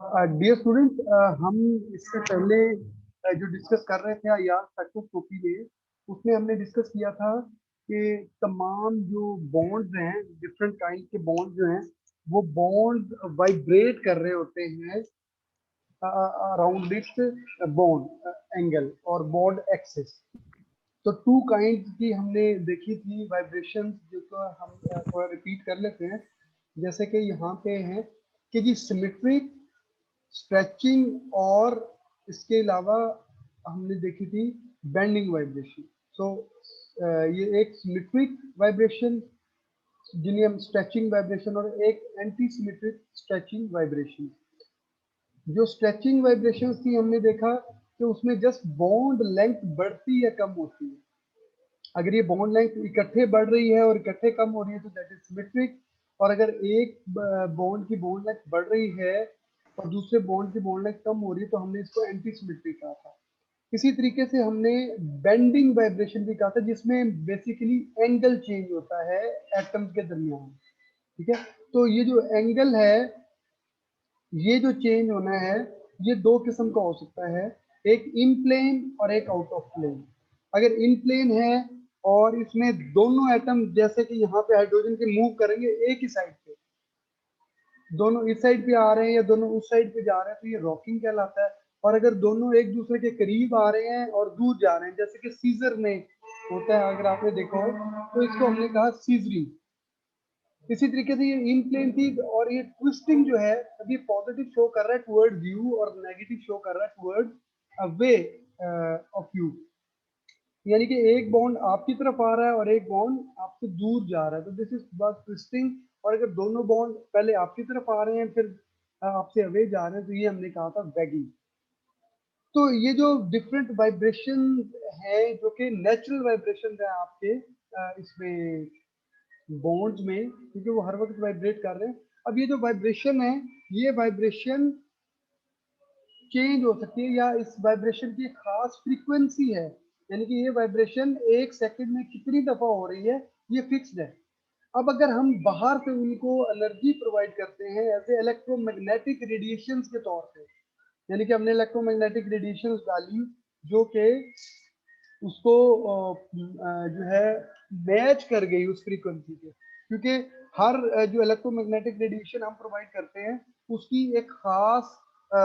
Dear student, हम इससे पहले जो डिस्कस कर रहे थे या स्पेक्ट्रोस्कोपी में, उसमें हमने डिस्कस किया था कि तमाम जो बॉन्ड्स हैं, डिफरेंट काइंड के बॉन्ड जो हैं, वो बॉन्ड वाइब्रेट कर रहे होते हैं अराउंड इट्स बॉन्ड एंगल और बॉन्ड एक्सिस। तो टू काइंड की हमने देखी थी वाइब्रेशन, जो तो हम थोड़ा रिपीट कर लेते हैं। जैसे कि यहाँ पे है कि जी सिमेट्रिक, स्ट्रेचिंग, और इसके अलावा हमने देखी थी बेंडिंग वाइब्रेशन। सो ये एक सिमेट्रिक वाइब्रेशन जिन्हें हम स्ट्रेचिंग वाइब्रेशन, और एक एंटी सिमेट्रिक स्ट्रेचिंग वाइब्रेशन। जो स्ट्रेचिंग वाइब्रेशन थी, हमने देखा कि उसमें जस्ट बॉन्ड लेंथ बढ़ती या कम होती है। अगर ये बॉन्ड लेंथ इकट्ठे बढ़ रही है और इकट्ठे कम हो रही है तो दैट इज सिमेट्रिक। और अगर एक बॉन्ड की बॉन्ड लेंथ बढ़ रही है और दूसरे बॉन्ड की बॉन्ड लेंथ कम हो रही है तो हमने इसको एंटी सिमेट्रिक कहा था। इसी तरीके से हमने बेंडिंग वाइब्रेशन भी कहा था, जिसमें बेसिकली एंगल चेंज होता है एटम्स के दरमियान। ठीक है, तो ये जो एंगल है, ये जो चेंज होना है, ये दो किस्म का हो सकता है, एक इन प्लेन और एक आउट ऑफ प्लेन। अगर इन प्लेन है और इसमें दोनों एटम जैसे कि यहाँ पे हाइड्रोजन के मूव करेंगे एक ही साइड पे, दोनों इस साइड पे आ रहे हैं या दोनों उस साइड पे जा रहे हैं, तो ये रॉकिंग कहलाता है। और अगर दोनों एक दूसरे के करीब आ रहे हैं और दूर जा रहे हैं, जैसे कि सीजर में होता है, अगर आपने देखा हो तो इसको हमने कहा सीजरिंग। इसी तरीके से ये इन प्लेन थी, और ये ट्विस्टिंग जो है, अभी पॉजिटिव शो कर रहा है टुवर्ड यू और नेगेटिव शो कर रहा है टुवर्ड अवे ऑफ यू। यानी कि एक बॉन्ड आपकी तरफ आ रहा है और एक बॉन्ड आपसे दूर जा रहा है, तो दिस इज बस ट्विस्टिंग। और अगर दोनों बॉन्ड पहले आपकी तरफ आ रहे हैं फिर आपसे अवे जा रहे हैं, तो ये हमने कहा था वैगिंग। तो ये जो डिफरेंट वाइब्रेशन है, जो कि नेचुरल वाइब्रेशन है आपके इसमें बॉन्ड्स में, क्योंकि वो हर वक्त वाइब्रेट कर रहे हैं। अब ये जो वाइब्रेशन है, ये वाइब्रेशन चेंज हो सकती है, या इस वाइब्रेशन की एक खास फ्रीक्वेंसी है। यानी कि ये वाइब्रेशन एक सेकंड में कितनी दफा हो रही है, ये फिक्स्ड है। अब अगर हम बाहर से उनको एनर्जी प्रोवाइड करते हैं एज इलेक्ट्रोमैग्नेटिक रेडिएशंस के तौर पे, यानी कि हमने इलेक्ट्रोमैग्नेटिक रेडिएशंस डाली जो कि उसको जो है मैच कर गई उस फ्रीक्वेंसी के, क्योंकि हर जो इलेक्ट्रोमैग्नेटिक रेडिएशन हम प्रोवाइड करते हैं उसकी एक खास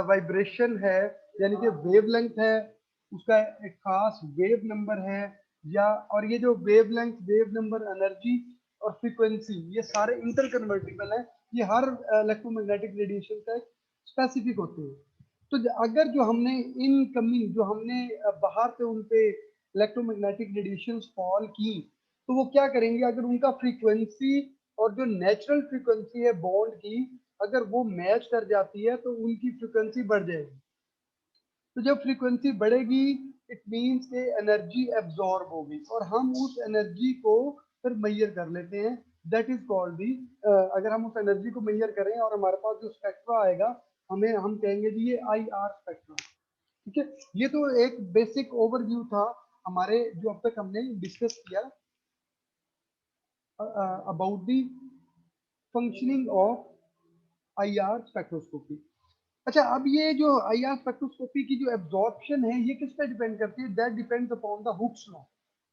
वाइब्रेशन है, यानी कि वेवलेंथ है, उसका एक खास वेव नंबर है। या और ये जो वेवलेंथ, वेव नंबर, एनर्जी और फ्रीक्वेंसी, ये सारे इंटर कन्वर्टिबल है। ये हर इलेक्ट्रोमैग्नेटिक रेडिएशन का स्पेसिफिक होते हैं। तो अगर जो हमने इनकमिंग, जो हमने बाहर से उन पे इलेक्ट्रोमैग्नेटिक रेडिएशंस फॉल की, तो वो क्या करेंगे, अगर उनका फ्रीक्वेंसी और जो नेचुरल फ्रीक्वेंसी है बॉन्ड की, अगर वो मैच कर जाती है तो उनकी फ्रीक्वेंसी बढ़ जाएगी। तो जब फ्रीक्वेंसी बढ़ेगी, इट मीन्स के एनर्जी एब्जॉर्ब होगी, और हम उस एनर्जी को फिर मेजर कर लेते हैं। दैट इज कॉल्ड दी, अगर हम उस एनर्जी को मेजर करें और हमारे पास जो स्पेक्ट्रा आएगा, हमें हम कहेंगे जी ये आई आर स्पेक्ट्रा। ठीक है, ये तो एक बेसिक ओवरव्यू था हमारे, जो अब तक हमने डिस्कस किया about the functioning of IR spectroscopy. अच्छा, अब ये जो आईआर स्पेक्ट्रोस्कोपी की जो एब्जॉर्प्शन है, ये किस पे डिपेंड करती है? That depends upon the Hooke's law.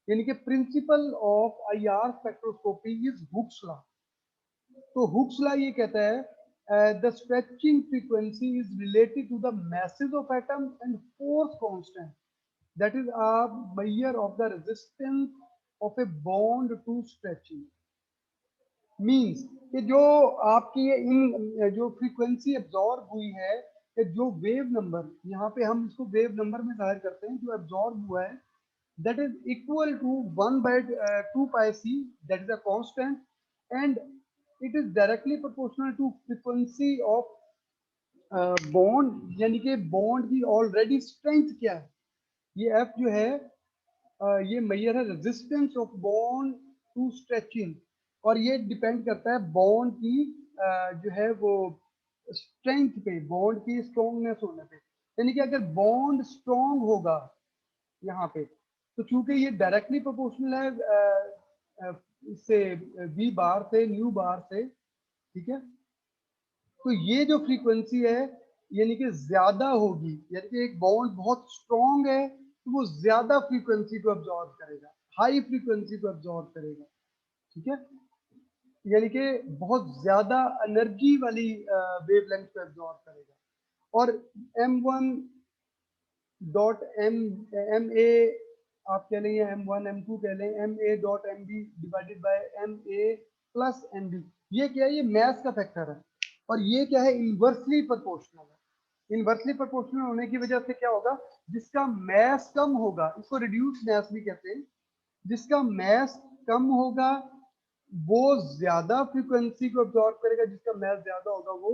यानी कि principle of IR spectroscopy is Hooke's law. तो हुक्स लॉ ये कहता है the stretching frequency is related to the masses of atom and force constant, that is a measure of the resistance of a bond to stretching। Means कि जो आपकी ये इन जो frequency absorb हुई है, कि जो वेव नंबर, यहाँ पे हम इसको वेव नंबर में जाहिर करते हैं, जो एब्जॉर्ब हुआ है, that is equal to 1 by 2 pi c, that is a constant, and it is directly proportional to frequency of bond. यानी कि बॉन्ड की ऑलरेडी स्ट्रेंथ क्या है, ये एफ जो है ये मेजर है resistance of bond to stretching, और ये डिपेंड करता है बॉन्ड की जो है वो स्ट्रेंथ पे, बॉन्ड की स्ट्रॉन्गनेस होने पे। यानी कि अगर बॉन्ड स्ट्रॉन्ग होगा यहाँ पे, तो चूंकि ये डायरेक्टली प्रोपोर्शनल है इससे वी बार से, न्यू बार से। ठीक है, तो ये जो फ्रीक्वेंसी है, यानी कि ज्यादा होगी, यानी कि एक बॉन्ड बहुत स्ट्रॉन्ग है तो वो ज्यादा फ्रीक्वेंसी को अब्जॉर्ब करेगा, हाई फ्रीक्वेंसी को अब्जॉर्ब करेगा, ठीक है, यानी कि बहुत ज्यादा एनर्जी वाली वेवलेंथ को एब्जॉर्ब करेगा। और M1 डॉट एम ए आप कह लें, M1 M2 कह लें, MA.MB divided by MA plus MB, ये क्या है, ये मैथ का फैक्टर है और ये क्या है, इनवर्सली प्रोपोर्शनल है। इनवर्सली प्रोपोर्शनल होने की वजह से क्या होगा, जिसका मैस कम होगा, इसको रिड्यूस मैस भी कहते हैं, जिसका मैस कम होगा वो ज्यादा फ्रीक्वेंसी को अब्जॉर्ब करेगा, जिसका मैस ज्यादा होगा वो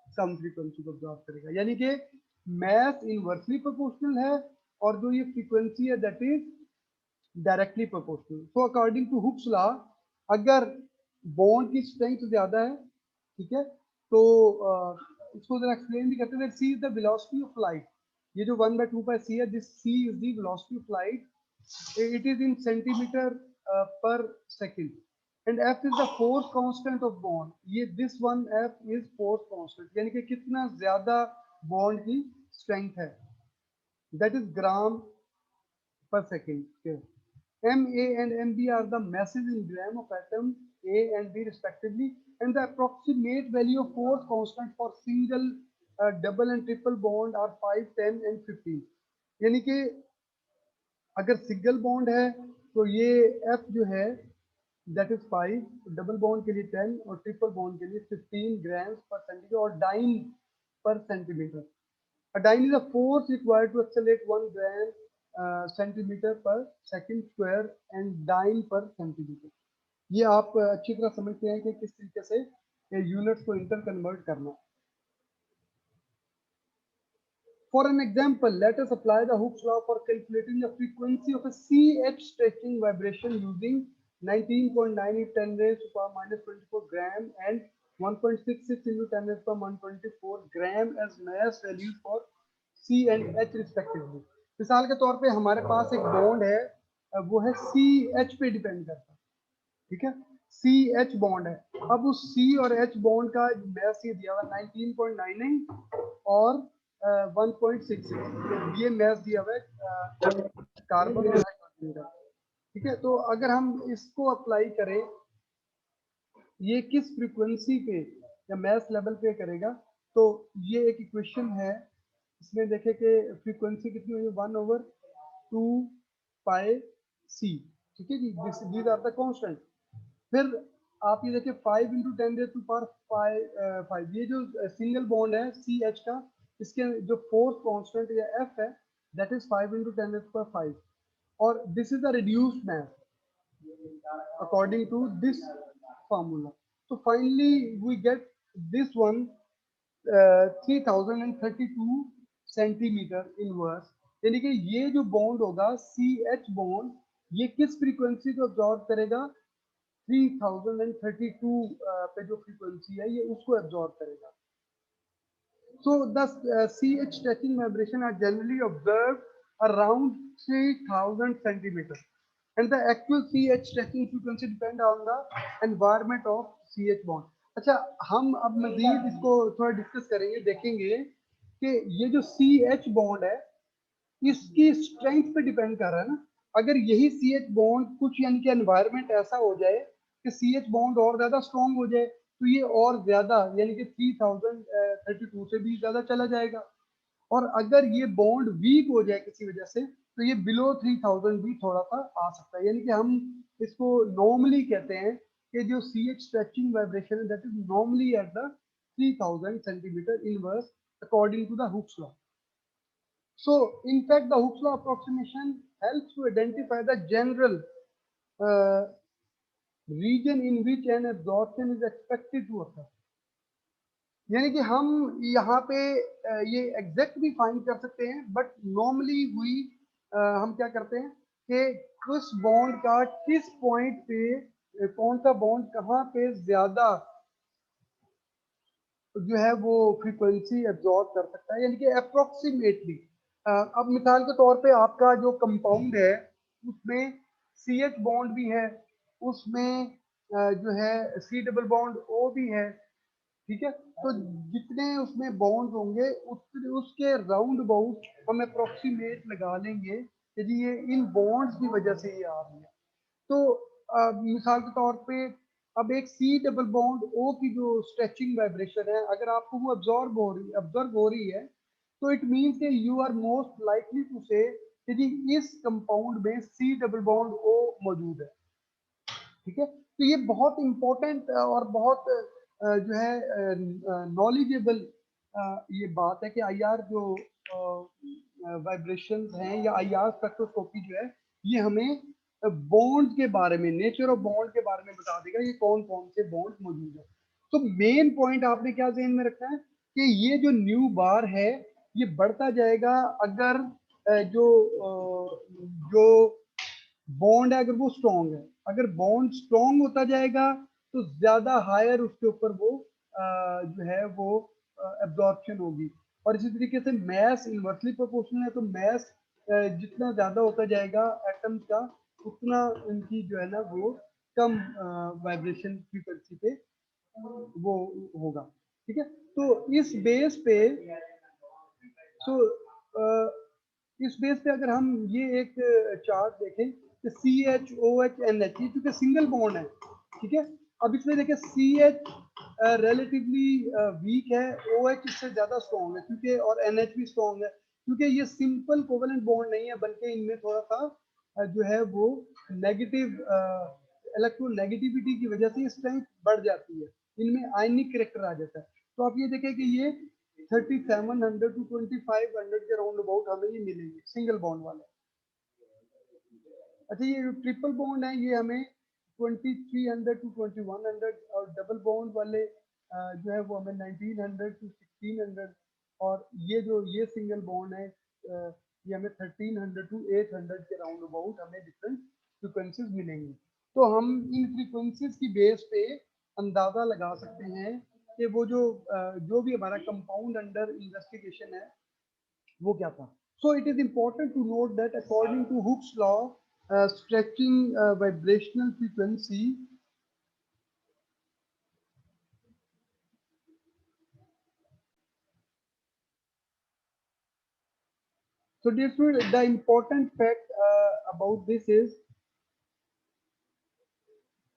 कम फ्रीक्वेंसी को अब्जॉर्ब करेगा, यानी कि मैस इनवर्सली प्रोपोर्शनल है और जो ये फ्रीक्वेंसी है that is directly proportional. So according to Hooke's law, अगर बॉन्ड की स्ट्रेंथ ज्यादा है, ठीक है, तो इसको जरा एक्सप्लेन भी करते हैं। C is the velocity of light, ये जो 1/2 है, this C is the velocity of light, it is in centimeter per second, and f is the force constant of bond, ये this one f is force constant, यानी कि कितना ज्यादा bond की strength है, that is gram per second, okay. Ma and Mb are the masses in gram of atom A and B respectively, and the approximate value of force constant for single, double and triple bond are 5, 10 and 15, यानी कि अगर single bond है तो ये F जो है that is 5, double bond के लिए 10 और ट्रिपल बॉन्ड के लिए 15 ग्राम पर सेंटीमीटर और डाइन पर centimetre. A dyne is a force required to accelerate 1 gram centimeter per second square and dyne per centimeter। ये आप अच्छी तरह समझते हैं कि किस तरीके से यूनिट्स को इंटर कन्वर्ट करना। For an example, let us apply the Hooke's law for calculating the frequency of a CH stretching vibration using 19.98 10 raised to power minus 24 gram and 1.66 into 10 raised to power 124 gram as mass values for C and H respectively। मिसाल के तौर पे हमारे पास एक bond है, वो है CH पे डिपेंड करता है, ठीक है, CH बॉन्ड है। अब उस C और H बॉन्ड का मैस ये दिया हुआ 19.99 और 1.66, ये मैस दिया हुआ है कार्बन और हाइड्रोजन का, ठीक है। तो अगर हम इसको अप्लाई करें, ये किस फ्रीक्वेंसी पे या मैस लेवल पे करेगा, तो ये एक इक्वेशन है, इसमें देखें कि फ्रीक्वेंसी कितनी हुई, 1/2πc, ठीक है जी, दीज आर द कांस्टेंट। फिर आप ये देखिए 5 इंटू 10 रेज़ टू पावर 5, ये जो सिंगल बॉन्ड है सी एच का, इसके जो फोर्स कांस्टेंट या एफ है that is 5 into 10 raise to power 5, और this is the reduced mass according to this formula. तो finally we get this one 3032 centimetre inverse, यानी कि ये जो बॉन्ड होगा सी एच बॉन्ड, ये किस फ्रीक्वेंसी को अब्जॉर्ब करेगा, 3032 पे जो फ्रीक्वेंसी है ये उसको एब्जॉर्ब करेगा। So the CH stretching vibration are generally observed around 3000 centimeters, and the actual CH stretching frequency depend on the environment of CH bond। अच्छा, हम अब मजीद इसको थोड़ा डिस्कस करेंगे, देखेंगे कि ये जो CH बॉन्ड है इसकी स्ट्रेंथ पे डिपेंड कर रहा है ना। अगर यही CH बॉन्ड कुछ यानी कि एनवायरनमेंट ऐसा हो जाए कि CH बॉन्ड और ज्यादा स्ट्रॉन्ग हो जाए तो ये और ज्यादा यानी कि 3032 से भी ज्यादा चला जाएगा, और अगर ये बॉन्ड वीक हो जाए किसी वजह से तो ये बिलो 3000 भी थोड़ा सा आ सकता है, यानी कि हम इसको नॉर्मली कहते हैं कि जो CH स्ट्रेचिंग वाइब्रेशन है that is normally at the 3000 centimetre inverse according to the Hooke's law. So, in fact, the Hooke's law approximation helps to identify the general uh, region in which an absorption is expected to occur। यानी कि हम यहाँ पे ये exact भी find कर सकते हैं, बट नॉर्मली हुई हम क्या करते हैं कि उस बॉन्ड का किस पॉइंट पे कौन सा बॉन्ड कहाँ पे ज्यादा जो है वो फ्रीक्वेंसी एब्जॉर्ब कर सकता है, यानी कि अप्रोक्सीमेटली। अब मिसाल के तौर पे आपका जो कंपाउंड है उसमें सी एच बॉन्ड भी है, उसमें जो है सी डबल बॉन्ड ओ भी है, ठीक है। तो जितने उसमें बॉन्ड होंगे उसके राउंड अबाउट हम अप्रोक्सीमेट लगा लेंगे कि जी ये इन बॉन्ड्स की वजह से ये आ रही है। तो मिसाल के तौर पे अब एक सी डबल बॉन्ड ओ की जो स्ट्रेचिंग वाइब्रेशन है, अगर आपको वो ऑब्जर्व हो रही है, तो इट मीन्स कि you are most likely to say कि जी इस कंपाउंड में सी डबल बॉन्ड ओ मौजूद है। ठीक है। तो ये बहुत इंपॉर्टेंट और बहुत जो है नॉलेजेबल ये बात है कि आईआर जो वाइब्रेशंस हैं या आईआर स्पेक्ट्रोस्कोपी जो है ये हमें बॉन्ड के बारे में, नेचर ऑफ बॉन्ड के बारे में बता देगा, ये कौन कौन से बॉन्ड मौजूद है। तो मेन पॉइंट आपने क्या ध्यान में रखना है कि ये जो न्यू बार है ये बढ़ता जाएगा अगर जो बॉन्ड है अगर वो स्ट्रॉन्ग है। अगर बॉन्ड स्ट्रॉन्ग होता जाएगा तो ज्यादा हायर उसके ऊपर वो जो है वो एब्जॉर्प्शन होगी। और इसी तरीके से मैस इनवर्सली प्रोपोर्शनल है, तो मैस जितना ज्यादा होता जाएगा एटम्स का उतना इनकी जो है ना वो कम वाइब्रेशन फ्रीक्वेंसी पे वो होगा। ठीक है। तो इस बेस पे तो इस बेस पे अगर हम ये एक चार्ट देखें कि C H O H N H, ये क्योंकि सिंगल बॉन्ड है। ठीक है। अब इसमें देखें सी एच रिलेटिवली वीक है, ओ एच इससे ज्यादा स्ट्रॉन्ग है क्योंकि, और एन एच भी स्ट्रॉन्ग है क्योंकि ये सिंपल कोवेलेंट बॉन्ड नहीं है, बल्कि इनमें थोड़ा सा जो है वो नेगेटिव इलेक्ट्रोनेगेटिविटी की वजह से स्ट्रेंथ बढ़ जाती है, इनमें आयनिक करेक्टर आ जाता है। तो आप ये देखें कि ये 3700 टू 2500 के राउंड अबाउट हमें ये मिलेंगे सिंगल बॉन्ड वाले। अच्छा, ये ट्रिपल बॉन्ड है ये हमें 2300 टू 2100, और डबल बॉन्ड वाले जो है वो हमें 1900 टू 1600, और ये सिंगल बॉन्ड है ये हमें 1300 टू 800 के राउंड अबाउट हमें डिफरेंट फ्रीक्वेंसीज मिलेंगी। तो हम इन फ्रीक्वेंसीज की बेस पे अंदाजा लगा सकते हैं कि वो जो भी हमारा कंपाउंड अंडर इन्वेस्टिगेशन है वो क्या था। So it is important to note that according to Hooke's law stretching vibrational frequency, so dear student, the important fact about this is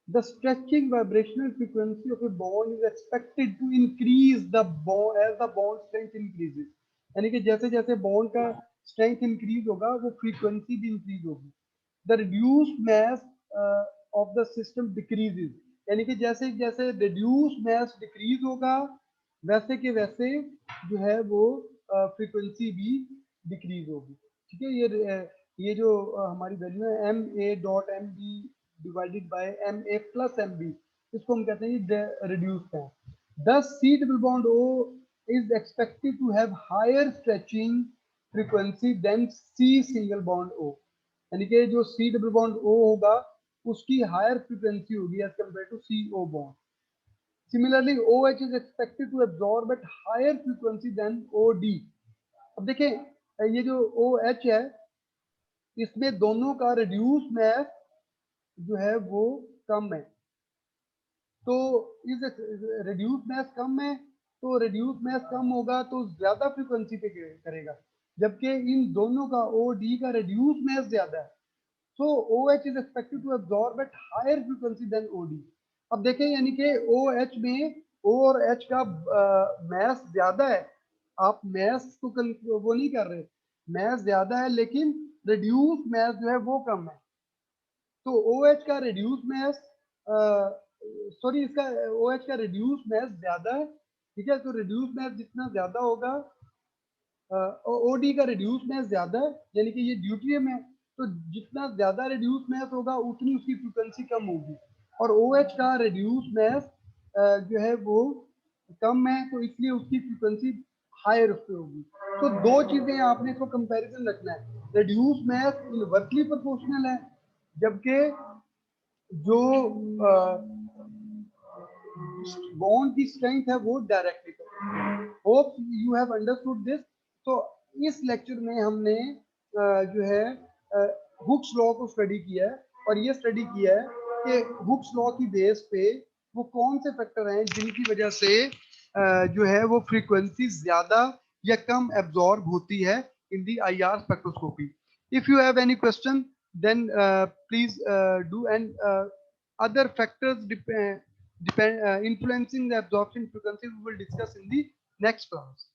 the stretching vibrational frequency of a bond is expected to increase the bond as the bond strength increases। यानी कि जैसे जैसे bond का strength increase होगा वो frequency भी increase होगी। The reduced mass of the system decreases, यानी कि जैसे जैसे रिड्यूस्ड मैस डिक्रीज होगा वैसे के वैसे जो है वो फ्रीक्वेंसी भी डिक्रीज होगी। ठीक है। ये जो हमारी वैल्यू है M A dot M B divided by M A plus M B, इसको हम कहते हैं ये रिड्यूस्ड है। Thus C double bond O is expected to have higher stretching frequency than C single bond O। यानी कि जो C डबल बॉन्ड O होगा उसकी हायर फ्रीक्वेंसी होगी as compare to CO bond. Similarly, OH is expected to absorb at higher frequency than OD। अब देखें ये जो OH है इसमें दोनों का रिड्यूस मैस जो है वो कम है। तो इस रिड्यूस मैस कम है, तो रिड्यूस मैस कम होगा तो ज्यादा फ्रीक्वेंसी पे करेगा, जबकि इन दोनों का ओ डी का रिड्यूस मैस ज्यादा है। So O H is expected to absorb at higher frequency than O D. अब देखें यानी कि ओ एच में ओ और एच का मैस ज्यादा है, आप मैस को वो नहीं कर रहे, मैस ज्यादा है लेकिन रिड्यूस मैस जो है वो कम है। तो ओ एच का रिड्यूस मैस सॉरी इसका ओ एच का रिड्यूस मैस ज्यादा है। ठीक है। तो रिड्यूस मैस जितना ज्यादा होगा ओ डी का रिड्यूस मैस ज्यादा है, यानी कि ये ड्यूटेरियम है, तो जितना ज्यादा रिड्यूस मैस होगा उतनी उसकी फ्रीक्वेंसी कम होगी। और ओ एच का रिड्यूस मैस जो है वो कम है, तो इसलिए उसकी फ्रीक्वेंसी हायर उस पर होगी। तो दो चीजें आपने इसको कंपैरिजन रखना है, रिड्यूस मैस इनवर्सली प्रोपोर्शनल है, जबकि जो बॉन्ड की स्ट्रेंथ है वो directly. Hope you have understood this. तो इस लेक्चर में हमने जो है हुक्स लॉ को स्टडी किया है, और ये स्टडी किया है कि हुक्स लॉ की बेस पे वो कौन से फैक्टर हैं जिनकी वजह से जो है वो फ्रीक्वेंसी ज्यादा या कम एब्जॉर्ब होती है इन दी IR spectroscopy. If you have any question, then please do. And other factors depend influencing the absorption frequency we will discuss in the next class.